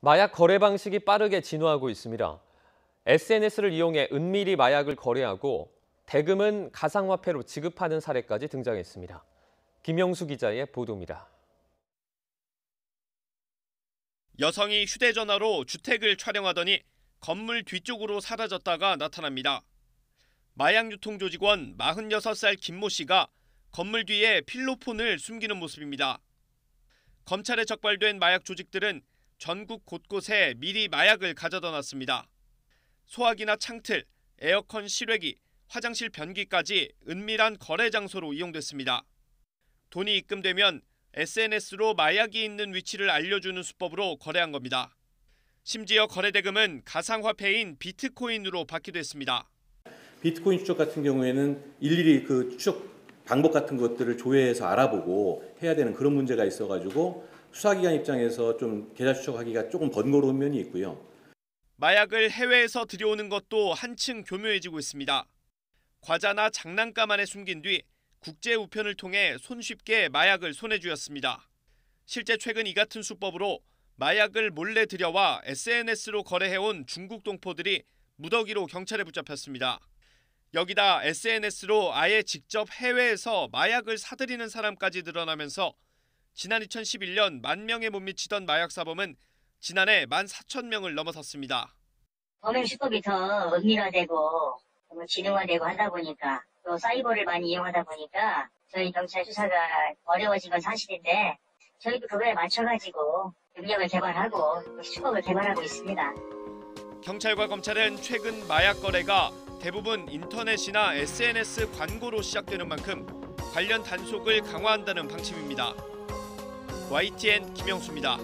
마약 거래 방식이 빠르게 진화하고 있습니다. SNS를 이용해 은밀히 마약을 거래하고 대금은 가상화폐로 지급하는 사례까지 등장했습니다. 김영수 기자의 보도입니다. 여성이 휴대전화로 주택을 촬영하더니 건물 뒤쪽으로 사라졌다가 나타납니다. 마약 유통 조직원 46살 김모 씨가 건물 뒤에 필로폰을 숨기는 모습입니다. 검찰에 적발된 마약 조직들은 전국 곳곳에 미리 마약을 가져다 놨습니다. 소화기나 창틀, 에어컨 실외기, 화장실 변기까지 은밀한 거래 장소로 이용됐습니다. 돈이 입금되면 SNS로 마약이 있는 위치를 알려주는 수법으로 거래한 겁니다. 심지어 거래 대금은 가상화폐인 비트코인으로 받기도 했습니다. 비트코인 추적 같은 경우에는 일일이 그 추적 방법 같은 것들을 조회해서 알아보고 해야 되는 그런 문제가 있어가지고 수사기관 입장에서 좀 계좌 추적하기가 조금 번거로운 면이 있고요. 마약을 해외에서 들여오는 것도 한층 교묘해지고 있습니다. 과자나 장난감 안에 숨긴 뒤 국제 우편을 통해 손쉽게 마약을 손에 쥐었습니다. 실제 최근 이 같은 수법으로 마약을 몰래 들여와 SNS로 거래해온 중국 동포들이 무더기로 경찰에 붙잡혔습니다. 여기다 SNS로 아예 직접 해외에서 마약을 사들이는 사람까지 늘어나면서 지난 2011년 10,000명에 못 미치던 마약 사범은 지난해 14,000명을 넘어섰습니다. 범행 수법이 더 은밀화되고 지능화되고 하다 보니까 또 사이버를 많이 이용하다 보니까 저희 경찰 수사가 어려워진 건 사실인데 저희도 그거에 맞춰가지고 능력을 개발하고 수법을 개발하고 있습니다. 경찰과 검찰은 최근 마약 거래가 대부분 인터넷이나 SNS 광고로 시작되는 만큼 관련 단속을 강화한다는 방침입니다. YTN 김영수입니다.